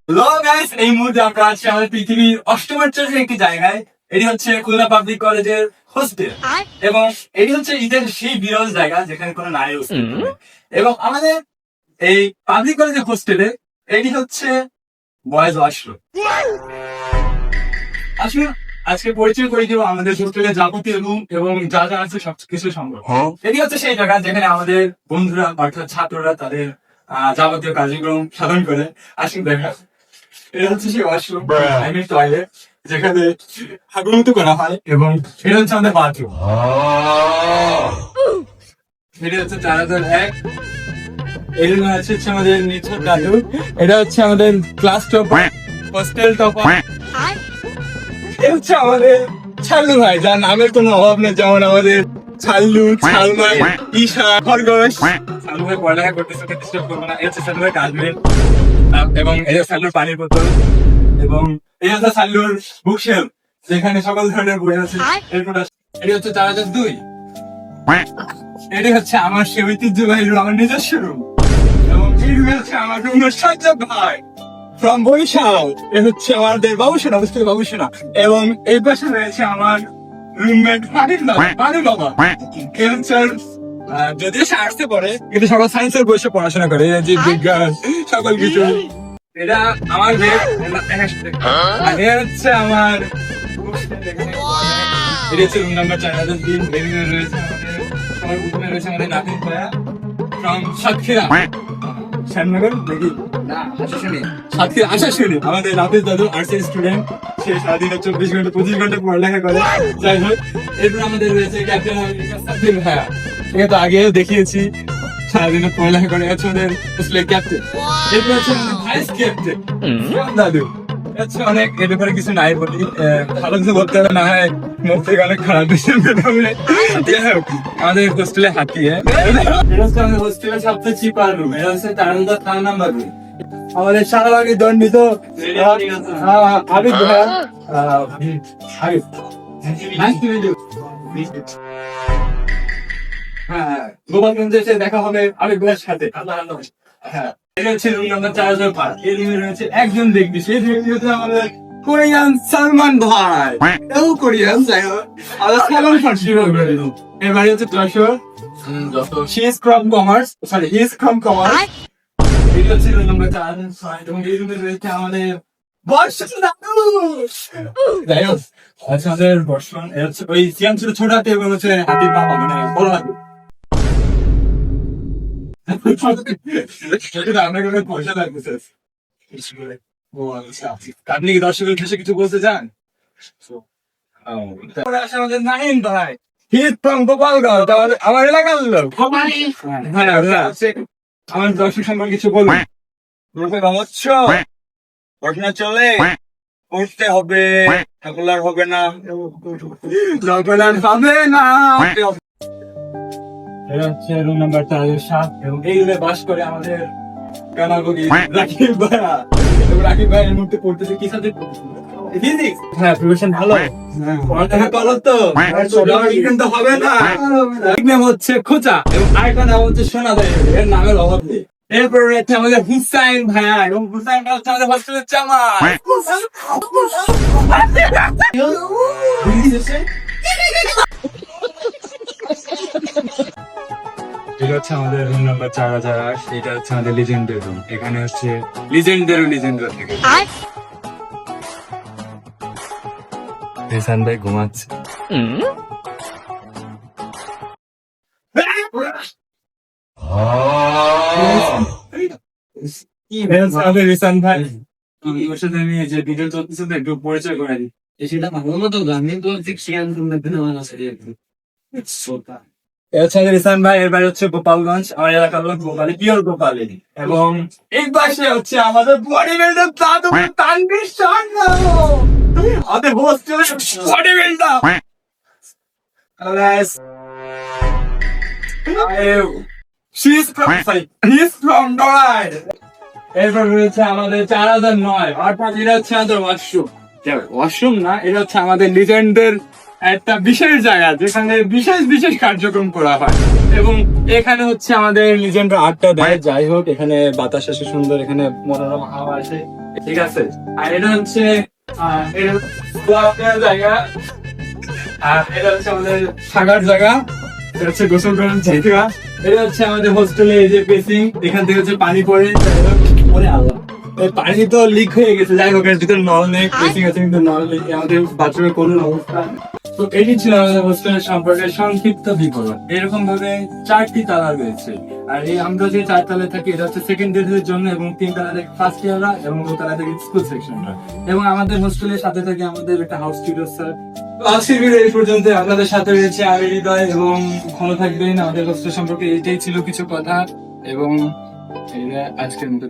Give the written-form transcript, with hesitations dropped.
Hello guys, এই মুহূর্তে আমরা আছি আমাদের পৃথিবীর অষ্টম চতুর্থ একটি জায়গায়। এটি হচ্ছে খুলনা পাবলিক কলেজের হোস্টেল এবং এটি হচ্ছে ঈদের সেই বিরল জায়গা যেখানে কোনো নারী অস্তিত্ব নেই। এবং আমাদের এই পাবলিক কলেজের হোস্টেলে এটি হচ্ছে বয়েজ ওয়াশরুম। আসলে আজকে পরিচয় করে দিব আমাদের হোস্টেলের যাবতীয় রুম এবং যা যা আছে সবকিছু সম্ভব। এটি হচ্ছে সেই জায়গা যেখানে আমাদের বন্ধুরা অর্থাৎ ছাত্ররা তাদের যাবতীয় কার্যক্রম সাধন করে। আসুন দেখা, এটা হচ্ছে সেই ওয়াশরুম, আই মিন টয়লেট, যেখানে হাগুমুতু করা হয়। এবং এটা হচ্ছে আমাদের বাথরুম। এটা হচ্ছে 4001। এই রুমে আছে হচ্ছে আমাদের নিচের দাদু। এটা হচ্ছে আমাদের ক্লাস টপার, হোস্টেল টপার। এটা হচ্ছে আমাদের ছাল্লু ভাই, যার নামের কোনো অভাব নেই। যেমন আমাদের ছাল্লু, ছালমাই, ঈশা, খরগোশ। ছাল্লু ভাই পড়ালেখা করতেছে, ডিস্টার্ব করবো না। এটা হচ্ছে ছাল্লু ভাই ডাস্টবিন এবং এটা ছাল্লুর পানির বোতল। এবং এই হচ্ছে ছাল্লুর বুকশেল, যেখানে সকল ধরনের বই আছে। এটি হচ্ছে 4002। এটি হচ্ছে আমার সে ঐতিহ্যবাহী রুম, আমার নিজস্ব রুম। এবং এই রুমে হচ্ছে আমার রুম সাজ্জাদ ভাই ফ্রম বরিশাল। এ হচ্ছে আমাদের বাবুসোনা, হোস্টেল বাবুসোনা। এবং এই পাশে রয়েছে আমার রুমমেট মানু বাবা। এ হচ্ছে যদিও সে আর্টসে পড়ে কিন্তু সকল সায়েন্সের বসে পড়াশোনা করে, জীব বিজ্ঞান সকল কিছু। এটা আমার বেড, এটা হচ্ছে আমার এটা হচ্ছে রুম নাম্বার 4003। বেডরুমে রয়েছে আমাদের সবার প্রথমে রয়েছে আমাদের নাতির ভাইয়া ফ্রম সাতক্ষীরা, শ্যামনগর দেখি না সাতক্ষীরা আশাশুনি। আমাদের নাতির দাদু আর্টসের স্টুডেন্ট, সে সারাদিনে 24 ঘন্টা 25 ঘন্টা পড়ালেখা করে। যাই হোক, এরপর আমাদের রয়েছে ক্যাপ্টেন সাব্বির ভাইয়া, ঠিক আছে, আগেও দেখিয়েছি সারাদিনে পড়ালেখা করে। আছে আমাদের হোস্টেলের ক্যাপ্টেন। এরপর হচ্ছে আমাদের ভাইস ক্যাপ্টেন দাদু। আচ্ছা, অনেক এর ব্যাপারে কিছু নাই বলি, ভালো কিছু বলতে হবে না হয় মুখ থেকে অনেক খারাপ বিষয় বের হবে। যাই হোক, আমাদের হোস্টেলে হাতি। এটা হচ্ছে আমাদের হোস্টেলের সবচেয়ে চিপার রুম। এটা হচ্ছে 4 নাম্বার রুম। আমাদের শাহবাগী দণ্ডিত আবিদ ভাইয়া, Abid, nice to meet you. হ্যাঁ, গোপালগঞ্জে এসে দেখা হবে আবিদ ভাইয়ের সাথে। হ্যাঁ, এটা হচ্ছে রুম নাম্বার 4005। এই রুমে রয়েছে একজন ব্যক্তি, সেই ব্যক্তি হচ্ছে আমাদের কোরিয়ান সালমান ভাই। এও কোরিয়ান, যাই হোক আমাদের সালমান ফার্সি। এর বাড়ি হচ্ছে Jessore. She is from commerce, sorry, he is from commerce. এটা হচ্ছে রুম নাম্বার 4006 এবং এই রুমে রয়েছে আমাদের বর্ষণ দাদু। যাই হোক, আচ্ছা, আমাদের বর্ষণ হচ্ছে ওই সিয়াম ছিল ছোট হাতি এবং হচ্ছে হাতির বাবা, মানে বড় হাতি। পয়সা লাগতেছে। আপনি কি দর্শকের উদ্দেশ্যে কিছু বলতে চান? আমাদের নাহিন ভাই, হিট ফ্রম গোপালগঞ্জ, আমার এলাকার লোক। আমার দর্শক সম্পর্কে কিছু বলুন। পড়াশোনা চলে, পড়তে হবে, ঠাকুর হবে না, হবে না। এটা হচ্ছে রুম নাম্বার 4007 এবং এই রুমে বাস করে আমাদের কানাগি রাকিব ভাইয়া। রাকিব ভাই এই মুহূর্তে পড়তেছে কি সাবজেক্ট? ফিজিক্স। হ্যাঁ, প্রিপারেশন ভালো। পড়ালেখা করো তো, কিন্তু হবে না। এক নাম হচ্ছে খোঁচা এবং আরেকটা নাম হচ্ছে সোনা দেয়। এর নামের অভাব নেই। এরপর রয়েছে আমাদের হুসাইন ভাইয়া এবং হুসাইন ভাই হচ্ছে আমাদের হোস্টেলের জামাই। এটা হচ্ছে আমাদের রুম নাম্বার 4008। এটা হচ্ছে আমাদের লিজেন্ডের রুম। এখানে হচ্ছে লিজেন্ডরা থেকে। রেসান ভাই ঘুমাচ্ছে। আমাদের রেসান ভাই, ওর সাথে আমি যে ভিডিও চলতেছে তো একটু পরিচয় করে দিই। সেটা ভালো মতো গান তো রিসান ভাই, এর বাড়ি হচ্ছে গোপালগঞ্জ, আমার এলাকার লোক গোপালী, পিওর গোপালী। এবং এই পাশে হচ্ছে আমাদের বডি বিল্ডার দাদু তানভীর শর্মা, আমাদের হোস্টেলের body builder. He is from Noida. এরপর রয়েছে আমাদের 4009, অর্থাৎ এটা হচ্ছে আমাদের ওয়াশরুম না, এটা হচ্ছে আমাদের লিজেন্ডের একটা বিশেষ জায়গা যেখানে বিশেষ বিশেষ কার্যক্রম করা হয়। এবং এখানে হচ্ছে আমাদের লিজেন্ডরা আড্ডা দেয়। যাই হোক, এখানে বাতাস আসে সুন্দর, এখানে মনোরম হাওয়া আসে। ঠিক আছে। আর এটা হচ্ছে এটা গোলাপের জায়গা, আর এটা হচ্ছে আমাদের থাকার জায়গা, এটা হচ্ছে গোসল করার জায়গা, এটা হচ্ছে আমাদের হোস্টেলে এই যে বেসিং, এখান থেকে হচ্ছে পানি পড়ে, ওরে আল্লাহ এই পানি তো লিক হয়ে গেছে, যাই হোক এর ভিতরে নল নেই, বেসিং আছে কিন্তু নল নেই, আমাদের বাথরুমের কোনো অবস্থা। তো এটি ছিল আমাদের হোস্টেলের সম্পর্কে সংক্ষিপ্ত বিবরণ। এরকম ভাবে 4টি তালা রয়েছে, আর এই আমরা যে 4 তলায় থাকি এটা হচ্ছে সেকেন্ড ইয়ারের জন্য, এবং 3 তলা থেকে ফার্স্ট ইয়াররা, এবং 2 তলা থেকে স্কুল সেকশনরা, এবং আমাদের হোস্টেলের সাথে থাকে আমাদের একটা হাউস টিউটর স্যার। তো আজকের ভিডিও এই পর্যন্ত, আপনাদের সাথে রয়েছে আমি হৃদয়, এবং ভালো থাকবেন। আমাদের হোস্টেল সম্পর্কে এটাই ছিল কিছু কথা, এবং এটা আজকের মতো।